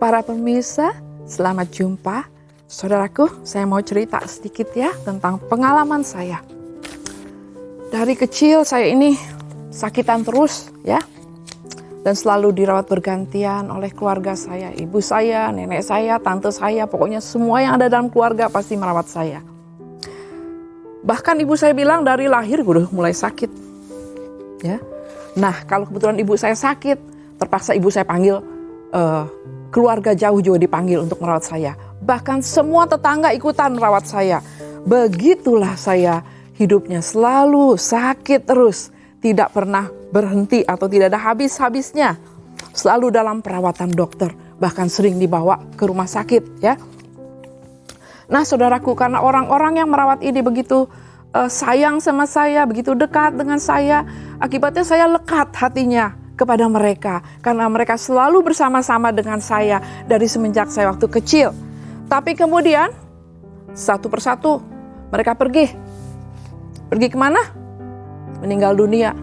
Para pemirsa, selamat jumpa. Saudaraku, saya mau cerita sedikit ya tentang pengalaman saya. Dari kecil saya ini sakitan terus ya. Dan selalu dirawat bergantian oleh keluarga saya. Ibu saya, nenek saya, tante saya, pokoknya semua yang ada dalam keluarga pasti merawat saya. Bahkan ibu saya bilang dari lahir gue udah mulai sakit. Ya. Nah, kalau kebetulan ibu saya sakit, terpaksa ibu saya panggil keluarga jauh juga dipanggil untuk merawat saya. Bahkan semua tetangga ikutan merawat saya. Begitulah saya hidupnya selalu sakit terus. Tidak pernah berhenti atau tidak ada habis-habisnya. Selalu dalam perawatan dokter. Bahkan sering dibawa ke rumah sakit ya. Nah saudaraku, karena orang-orang yang merawat ini begitu sayang sama saya, begitu dekat dengan saya. Akibatnya saya lekat hatinya kepada mereka, karena mereka selalu bersama-sama dengan saya dari semenjak saya waktu kecil. Tapi kemudian satu persatu mereka pergi kemana? Meninggal dunia.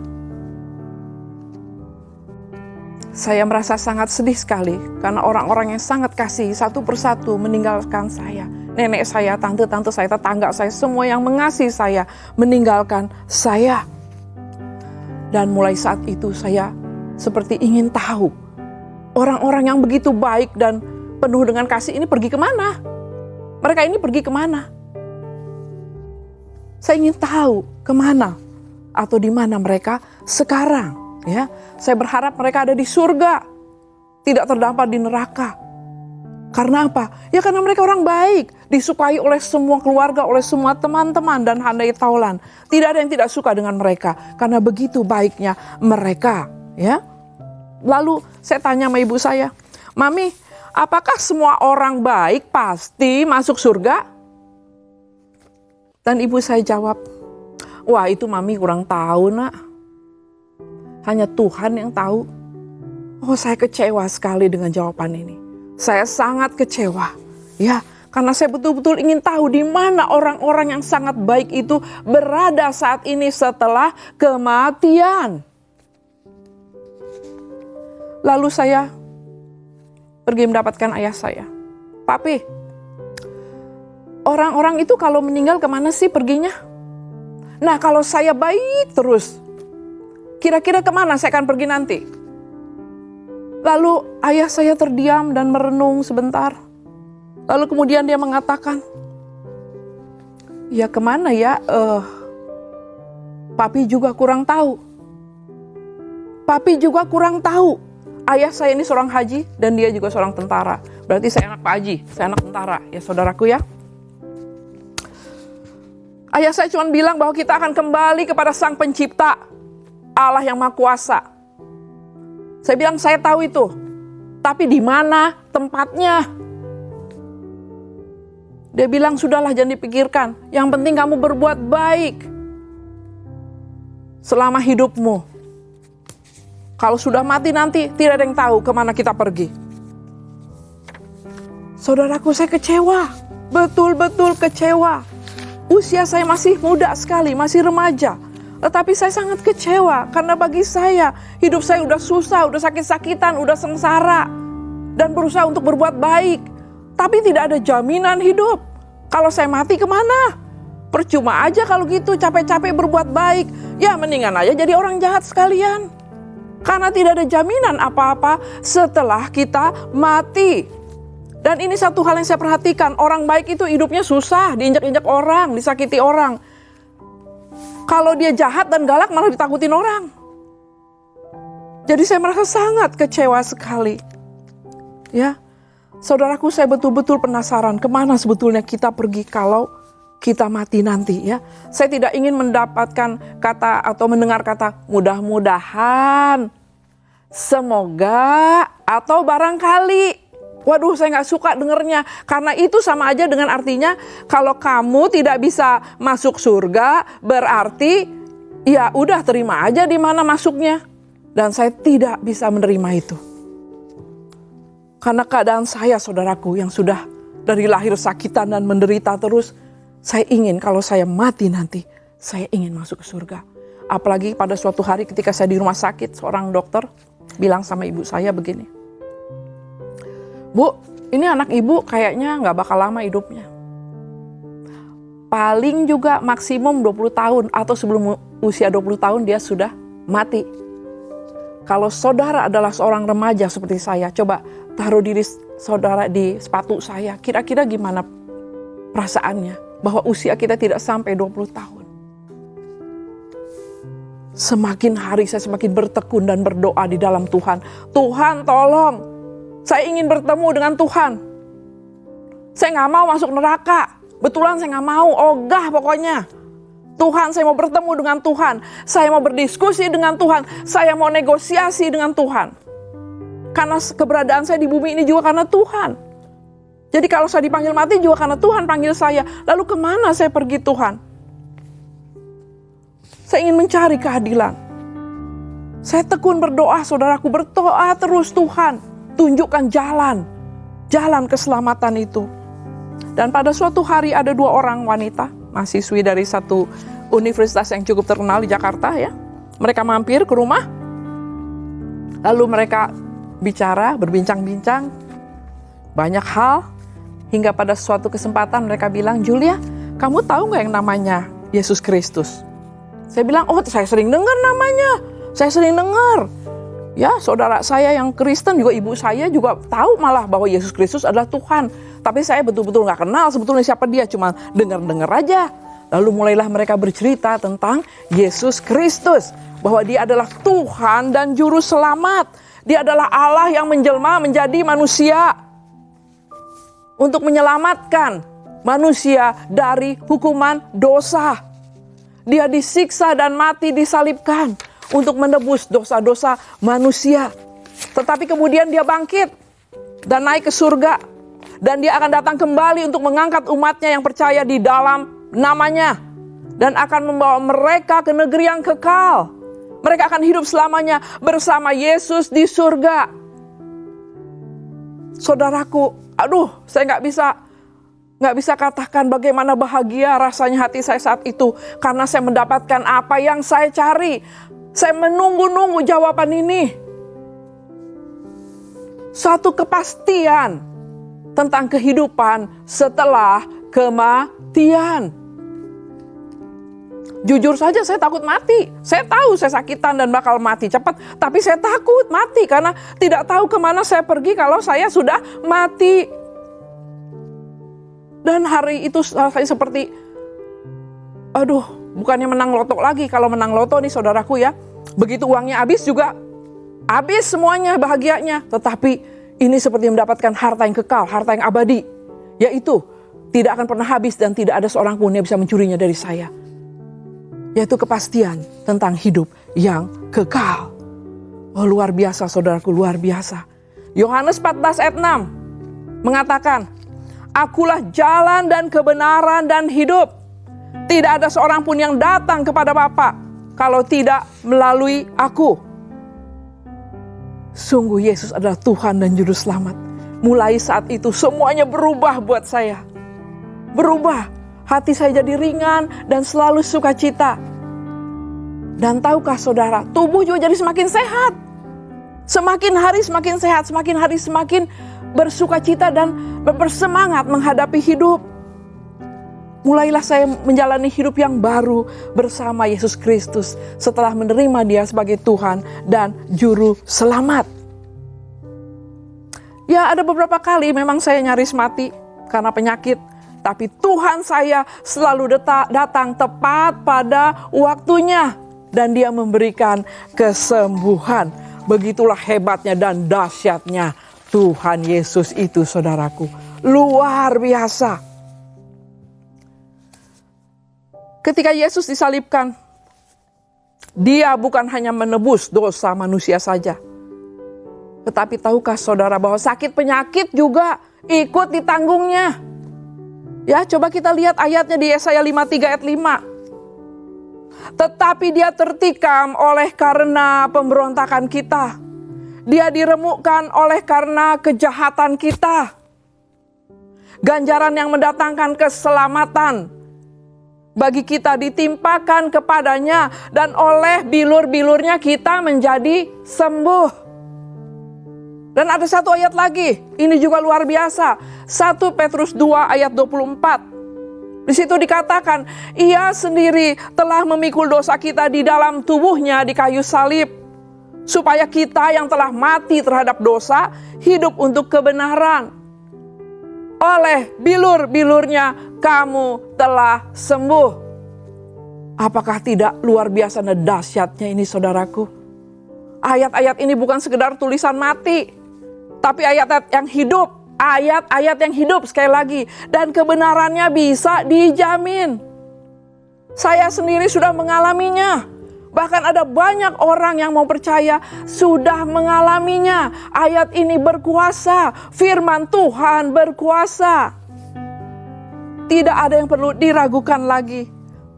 Saya merasa sangat sedih sekali karena orang-orang yang sangat kasih satu persatu meninggalkan saya. Nenek saya, tante-tante saya, tetangga saya, semua yang mengasihi saya meninggalkan saya. Dan mulai saat itu saya seperti ingin tahu orang-orang yang begitu baik dan penuh dengan kasih ini pergi kemana? Mereka ini pergi kemana? Saya ingin tahu kemana atau di mana mereka sekarang. Ya, saya berharap mereka ada di surga, tidak terdampar di neraka. Karena apa? Ya karena mereka orang baik, disukai oleh semua keluarga, oleh semua teman-teman dan handai taulan. Tidak ada yang tidak suka dengan mereka karena begitu baiknya mereka. Ya. Lalu saya tanya sama ibu saya, Mami, apakah semua orang baik pasti masuk surga? Dan ibu saya jawab, wah itu Mami kurang tahu nak. Hanya Tuhan yang tahu. Oh saya kecewa sekali dengan jawaban ini. Saya sangat kecewa. Ya, karena saya betul-betul ingin tahu di mana orang-orang yang sangat baik itu berada saat ini setelah kematian. Lalu saya pergi mendapatkan ayah saya. Papi, orang-orang itu kalau meninggal kemana sih perginya? Nah kalau saya baik terus, kira-kira kemana saya akan pergi nanti? Lalu ayah saya terdiam dan merenung sebentar. Lalu kemudian dia mengatakan, ya kemana ya? Papi juga kurang tahu. Papi juga kurang tahu. Ayah saya ini seorang haji dan dia juga seorang tentara. Berarti saya anak Pak Haji, saya anak tentara. Ya saudaraku ya. Ayah saya cuma bilang bahwa kita akan kembali kepada Sang Pencipta, Allah yang Maha Kuasa. Saya bilang saya tahu itu. Tapi di mana tempatnya? Dia bilang sudahlah jangan dipikirkan. Yang penting kamu berbuat baik selama hidupmu. Kalau sudah mati nanti tidak ada yang tahu kemana kita pergi. Saudaraku saya kecewa. Betul-betul kecewa. Usia saya masih muda sekali, masih remaja. Tetapi saya sangat kecewa karena bagi saya hidup saya udah susah, udah sakit-sakitan, udah sengsara. Dan berusaha untuk berbuat baik. Tapi tidak ada jaminan hidup. Kalau saya mati kemana? Percuma aja kalau gitu capek-capek berbuat baik. Ya mendingan aja jadi orang jahat sekalian. Karena tidak ada jaminan apa-apa setelah kita mati. Dan ini satu hal yang saya perhatikan. Orang baik itu hidupnya susah, diinjak-injak orang, disakiti orang. Kalau dia jahat dan galak malah ditakutin orang. Jadi saya merasa sangat kecewa sekali. Ya, saudaraku saya betul-betul penasaran kemana sebetulnya kita pergi kalau kita mati nanti ya. Saya tidak ingin mendapatkan kata atau mendengar kata mudah-mudahan, semoga, atau barangkali. Waduh saya gak suka dengernya. Karena itu sama aja dengan artinya kalau kamu tidak bisa masuk surga berarti ya udah terima aja di mana masuknya. Dan saya tidak bisa menerima itu. Karena keadaan saya saudaraku yang sudah dari lahir sakitan dan menderita terus. Saya ingin kalau saya mati nanti, saya ingin masuk ke surga. Apalagi pada suatu hari ketika saya di rumah sakit, seorang dokter bilang sama ibu saya begini, Bu, ini anak ibu kayaknya nggak bakal lama hidupnya. Paling juga maksimum 20 tahun atau sebelum usia 20 tahun dia sudah mati. Kalau saudara adalah seorang remaja seperti saya, coba taruh diri saudara di sepatu saya. Kira-kira gimana perasaannya bahwa usia kita tidak sampai 20 tahun. Semakin hari saya semakin bertekun dan berdoa di dalam Tuhan. Tuhan tolong, saya ingin bertemu dengan Tuhan. Saya nggak mau masuk neraka. Betulan saya nggak mau, ogah pokoknya. Tuhan, saya mau bertemu dengan Tuhan. Saya mau berdiskusi dengan Tuhan. Saya mau negosiasi dengan Tuhan. Karena keberadaan saya di bumi ini juga karena Tuhan. Jadi kalau saya dipanggil mati juga karena Tuhan panggil saya. Lalu kemana saya pergi Tuhan? Saya ingin mencari keadilan. Saya tekun berdoa, saudaraku, berdoa terus Tuhan. Tunjukkan jalan keselamatan itu. Dan pada suatu hari ada 2 orang wanita, mahasiswi dari satu universitas yang cukup terkenal di Jakarta ya. Mereka mampir ke rumah, lalu mereka berbincang-bincang, banyak hal, hingga pada suatu kesempatan mereka bilang, Julia, kamu tahu gak yang namanya Yesus Kristus? Saya bilang, oh saya sering dengar namanya, saya sering dengar. Ya, saudara saya yang Kristen juga, ibu saya juga tahu malah bahwa Yesus Kristus adalah Tuhan. Tapi saya betul-betul gak kenal sebetulnya siapa dia, cuma dengar-dengar aja. Lalu mulailah mereka bercerita tentang Yesus Kristus, bahwa dia adalah Tuhan dan Juru Selamat. Dia adalah Allah yang menjelma menjadi manusia untuk menyelamatkan manusia dari hukuman dosa. Dia disiksa dan mati disalibkan untuk menebus dosa-dosa manusia. Tetapi kemudian dia bangkit dan naik ke surga. Dan dia akan datang kembali untuk mengangkat umatnya yang percaya di dalam namanya. Dan akan membawa mereka ke negeri yang kekal. Mereka akan hidup selamanya bersama Yesus di surga. Saudaraku, saya nggak bisa katakan bagaimana bahagia rasanya hati saya saat itu. Karena saya mendapatkan apa yang saya cari. Saya menunggu-nunggu jawaban ini. Suatu kepastian tentang kehidupan setelah kematian. Jujur saja saya takut mati. Saya tahu saya sakitan dan bakal mati cepat. Tapi saya takut mati karena tidak tahu kemana saya pergi kalau saya sudah mati. Dan hari itu saya seperti, bukannya menang loto lagi. Kalau menang loto nih saudaraku ya, begitu uangnya habis juga, habis semuanya bahagianya. Tetapi ini seperti mendapatkan harta yang kekal, harta yang abadi. Yaitu tidak akan pernah habis dan tidak ada seorang pun yang bisa mencurinya dari saya. Yaitu kepastian tentang hidup yang kekal. Oh, luar biasa saudaraku, luar biasa. Yohanes 14 ayat 6 mengatakan, Akulah jalan dan kebenaran dan hidup. Tidak ada seorang pun yang datang kepada Bapa kalau tidak melalui aku. Sungguh Yesus adalah Tuhan dan Juru Selamat. Mulai saat itu semuanya berubah buat saya. Berubah. Hati saya jadi ringan dan selalu sukacita. Dan tahukah saudara, tubuh juga jadi semakin sehat. Semakin hari semakin sehat, semakin hari semakin bersukacita dan bersemangat menghadapi hidup. Mulailah saya menjalani hidup yang baru bersama Yesus Kristus setelah menerima Dia sebagai Tuhan dan Juru Selamat. Ya, ada beberapa kali memang saya nyaris mati karena penyakit. Tapi Tuhan saya selalu datang tepat pada waktunya. Dan Dia memberikan kesembuhan. Begitulah hebatnya dan dahsyatnya Tuhan Yesus itu saudaraku. Luar biasa. Ketika Yesus disalibkan, Dia bukan hanya menebus dosa manusia saja. Tetapi tahukah saudara bahwa sakit penyakit juga ikut ditanggungnya. Ya, coba kita lihat ayatnya di Yesaya 53 ayat 5. Tetapi Dia tertikam oleh karena pemberontakan kita. Dia diremukkan oleh karena kejahatan kita. Ganjaran yang mendatangkan keselamatan bagi kita ditimpakan kepadanya, dan oleh bilur-bilurnya kita menjadi sembuh. Dan ada satu ayat lagi, ini juga luar biasa. 1 Petrus 2 ayat 24. Di situ dikatakan, Ia sendiri telah memikul dosa kita di dalam tubuhnya di kayu salib, supaya kita yang telah mati terhadap dosa, hidup untuk kebenaran. Oleh bilur-bilurnya kamu telah sembuh. Apakah tidak luar biasa dan dahsyatnya ini, saudaraku? Ayat-ayat ini bukan sekedar tulisan mati, tapi ayat-ayat yang hidup. Ayat-ayat yang hidup sekali lagi. Dan kebenarannya bisa dijamin. Saya sendiri sudah mengalaminya. Bahkan ada banyak orang yang mau percaya sudah mengalaminya. Ayat ini berkuasa. Firman Tuhan berkuasa. Tidak ada yang perlu diragukan lagi.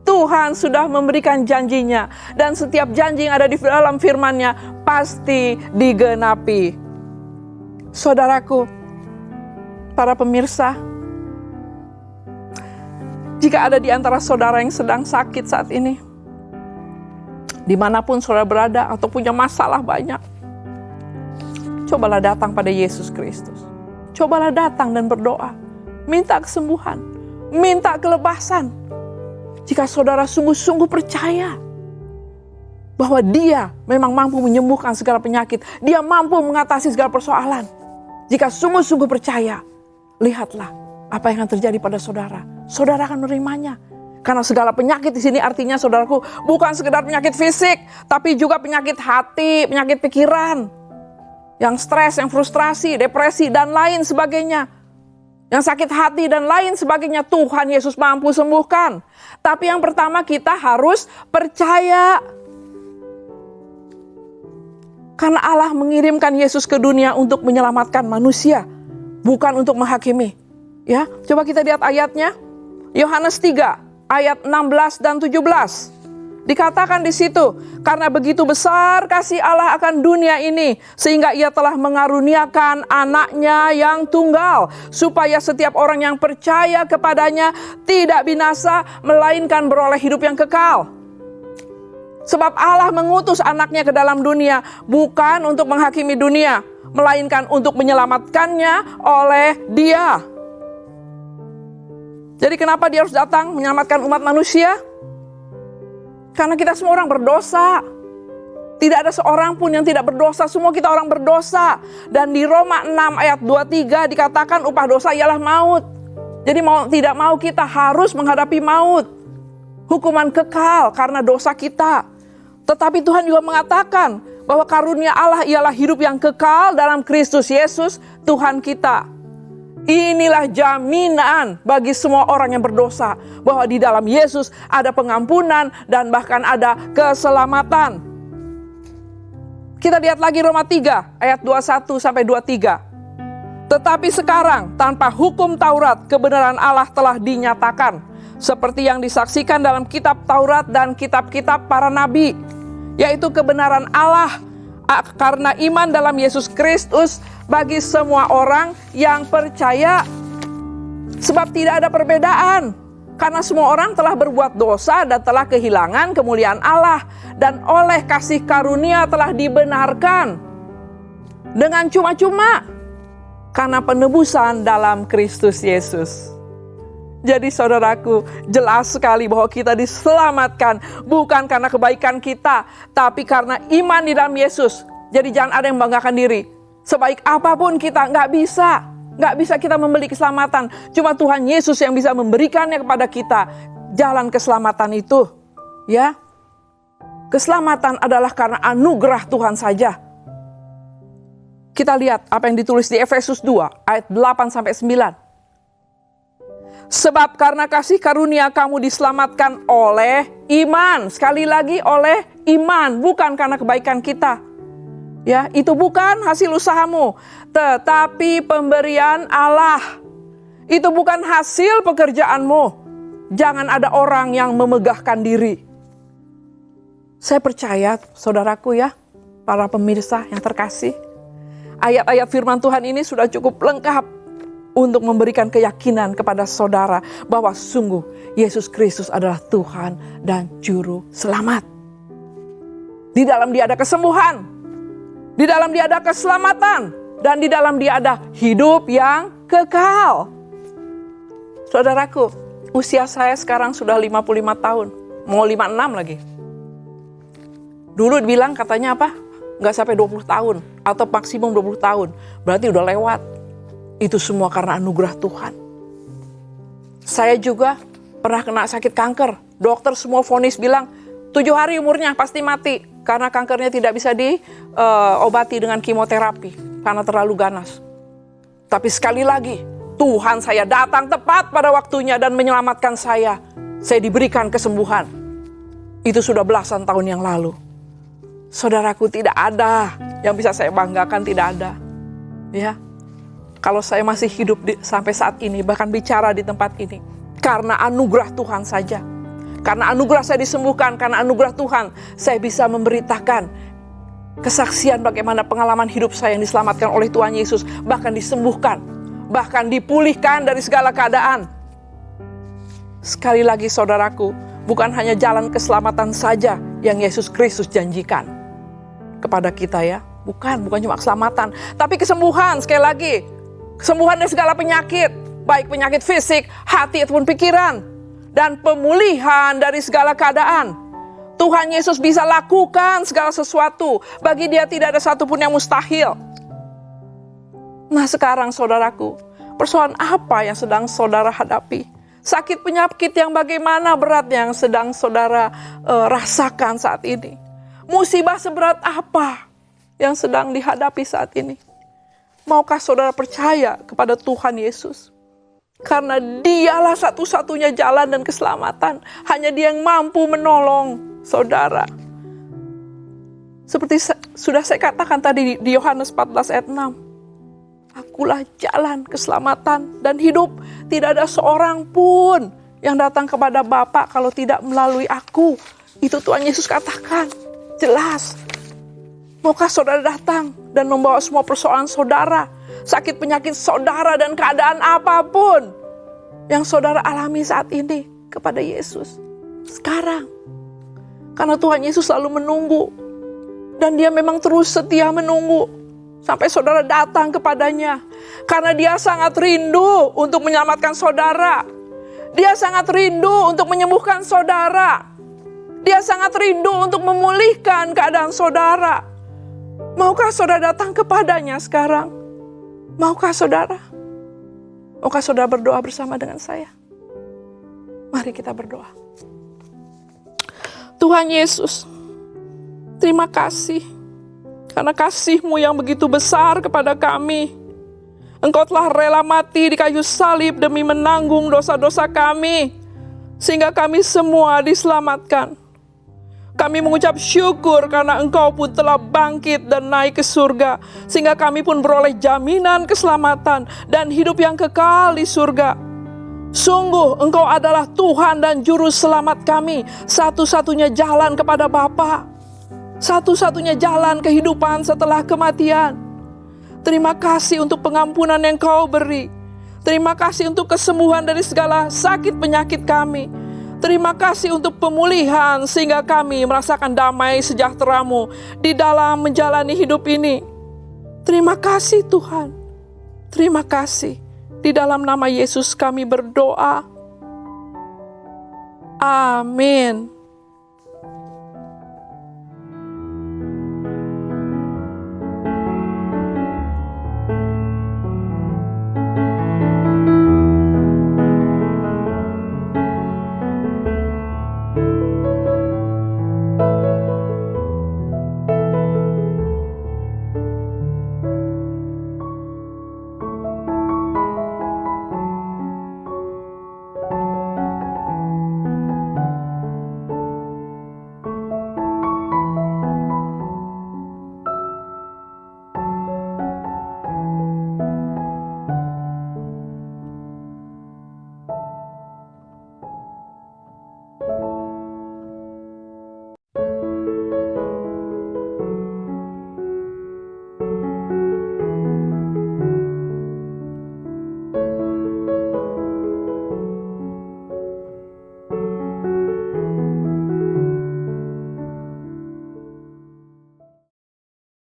Tuhan sudah memberikan janjinya. Dan setiap janji yang ada di dalam firman-Nya pasti digenapi. Saudaraku, para pemirsa, jika ada di antara saudara yang sedang sakit saat ini, dimanapun saudara berada atau punya masalah banyak, cobalah datang pada Yesus Kristus. Cobalah datang dan berdoa, minta kesembuhan, minta kelepasan. Jika saudara sungguh-sungguh percaya bahwa Dia memang mampu menyembuhkan segala penyakit, Dia mampu mengatasi segala persoalan. Jika sungguh-sungguh percaya, lihatlah apa yang akan terjadi pada saudara. Saudara akan menerimanya. Karena segala penyakit di sini artinya, saudaraku, bukan sekedar penyakit fisik, tapi juga penyakit hati, penyakit pikiran, yang stres, yang frustrasi, depresi, dan lain sebagainya. Yang sakit hati dan lain sebagainya, Tuhan Yesus mampu sembuhkan. Tapi yang pertama kita harus percaya. Karena Allah mengirimkan Yesus ke dunia untuk menyelamatkan manusia, bukan untuk menghakimi. Ya, coba kita lihat ayatnya. Yohanes 3 ayat 16 dan 17. Dikatakan di situ, karena begitu besar kasih Allah akan dunia ini, sehingga Ia telah mengaruniakan anaknya yang tunggal, supaya setiap orang yang percaya kepadanya tidak binasa, melainkan beroleh hidup yang kekal. Sebab Allah mengutus anaknya ke dalam dunia, bukan untuk menghakimi dunia, melainkan untuk menyelamatkannya oleh Dia. Jadi kenapa Dia harus datang menyelamatkan umat manusia? Karena kita semua orang berdosa. Tidak ada seorang pun yang tidak berdosa. Semua kita orang berdosa. Dan di Roma 6 ayat 23 dikatakan upah dosa ialah maut. Jadi mau tidak mau kita harus menghadapi maut. Hukuman kekal karena dosa kita. Tetapi Tuhan juga mengatakan bahwa karunia Allah ialah hidup yang kekal dalam Kristus Yesus Tuhan kita. Inilah jaminan bagi semua orang yang berdosa, bahwa di dalam Yesus ada pengampunan dan bahkan ada keselamatan. Kita lihat lagi Roma 3 ayat 21 sampai 23. Tetapi sekarang tanpa hukum Taurat kebenaran Allah telah dinyatakan, seperti yang disaksikan dalam kitab Taurat dan kitab-kitab para nabi, yaitu kebenaran Allah karena iman dalam Yesus Kristus bagi semua orang yang percaya. Sebab tidak ada perbedaan, karena semua orang telah berbuat dosa dan telah kehilangan kemuliaan Allah, dan oleh kasih karunia telah dibenarkan dengan cuma-cuma karena penebusan dalam Kristus Yesus. Jadi saudaraku, jelas sekali bahwa kita diselamatkan bukan karena kebaikan kita, tapi karena iman di dalam Yesus. Jadi jangan ada yang membanggakan diri. Sebaik apapun kita, nggak bisa kita membeli keselamatan. Cuma Tuhan Yesus yang bisa memberikannya kepada kita, jalan keselamatan itu. Ya, keselamatan adalah karena anugerah Tuhan saja. Kita lihat apa yang ditulis di Efesus 2 ayat 8 sampai 9. Sebab karena kasih karunia kamu diselamatkan oleh iman. Sekali lagi, oleh iman, bukan karena kebaikan kita. Ya, itu bukan hasil usahamu, tetapi pemberian Allah. Itu bukan hasil pekerjaanmu. Jangan ada orang yang memegahkan diri. Saya percaya, saudaraku ya, para pemirsa yang terkasih, ayat-ayat firman Tuhan ini sudah cukup lengkap untuk memberikan keyakinan kepada saudara bahwa sungguh Yesus Kristus adalah Tuhan dan Juru Selamat. Di dalam Dia ada kesembuhan. Di dalam Dia ada keselamatan. Dan di dalam Dia ada hidup yang kekal. Saudaraku, usia saya sekarang sudah 55 tahun. Mau 56 lagi. Dulu bilang katanya apa? Nggak sampai 20 tahun. Atau maksimum 20 tahun. Berarti udah lewat. Itu semua karena anugerah Tuhan. Saya juga pernah kena sakit kanker. Dokter semua vonis bilang 7 hari umurnya pasti mati. Karena kankernya tidak bisa diobati dengan kemoterapi. Karena terlalu ganas. Tapi sekali lagi, Tuhan saya datang tepat pada waktunya dan menyelamatkan saya. Saya diberikan kesembuhan. Itu sudah belasan tahun yang lalu. Saudaraku, tidak ada yang bisa saya banggakan, tidak ada. Ya, kalau saya masih hidup sampai saat ini, bahkan bicara di tempat ini, karena anugerah Tuhan saja. Karena anugerah saya disembuhkan, karena anugerah Tuhan, saya bisa memberitakan kesaksian bagaimana pengalaman hidup saya yang diselamatkan oleh Tuhan Yesus, bahkan disembuhkan, bahkan dipulihkan dari segala keadaan. Sekali lagi saudaraku, bukan hanya jalan keselamatan saja yang Yesus Kristus janjikan kepada kita ya. Bukan cuma keselamatan, tapi kesembuhan. Sekali lagi, kesembuhan dari segala penyakit, baik penyakit fisik, hati ataupun pikiran, dan pemulihan dari segala keadaan. Tuhan Yesus bisa lakukan segala sesuatu. Bagi Dia tidak ada satupun yang mustahil. Nah sekarang saudaraku, persoalan apa yang sedang saudara hadapi? Sakit penyakit yang bagaimana beratnya yang sedang saudara rasakan saat ini? Musibah seberat apa yang sedang dihadapi saat ini? Maukah saudara percaya kepada Tuhan Yesus? Karena Dialah satu-satunya jalan dan keselamatan. Hanya Dia yang mampu menolong saudara. Seperti sudah saya katakan tadi di Yohanes 14 ayat 6. Akulah jalan, keselamatan, dan hidup. Tidak ada seorang pun yang datang kepada Bapa kalau tidak melalui aku. Itu Tuhan Yesus katakan. Jelas. Maukah saudara datang dan membawa semua persoalan saudara, sakit penyakit saudara dan keadaan apapun yang saudara alami saat ini kepada Yesus sekarang? Karena Tuhan Yesus selalu menunggu, dan Dia memang terus setia menunggu sampai saudara datang kepadanya. Karena Dia sangat rindu untuk menyelamatkan saudara. Dia sangat rindu untuk menyembuhkan saudara. Dia sangat rindu untuk memulihkan keadaan saudara. Maukah saudara datang kepadanya sekarang? Maukah saudara? Maukah saudara berdoa bersama dengan saya? Mari kita berdoa. Tuhan Yesus, terima kasih karena kasih-Mu yang begitu besar kepada kami. Engkau telah rela mati di kayu salib demi menanggung dosa-dosa kami, sehingga kami semua diselamatkan. Kami mengucap syukur karena Engkau pun telah bangkit dan naik ke surga, sehingga kami pun beroleh jaminan keselamatan dan hidup yang kekal di surga. Sungguh Engkau adalah Tuhan dan Juru Selamat kami, satu-satunya jalan kepada Bapa, satu-satunya jalan kehidupan setelah kematian. Terima kasih untuk pengampunan yang Kau beri. Terima kasih untuk kesembuhan dari segala sakit penyakit kami. Terima kasih untuk pemulihan sehingga kami merasakan damai sejahtera-Mu di dalam menjalani hidup ini. Terima kasih Tuhan. Terima kasih. Di dalam nama Yesus kami berdoa. Amin.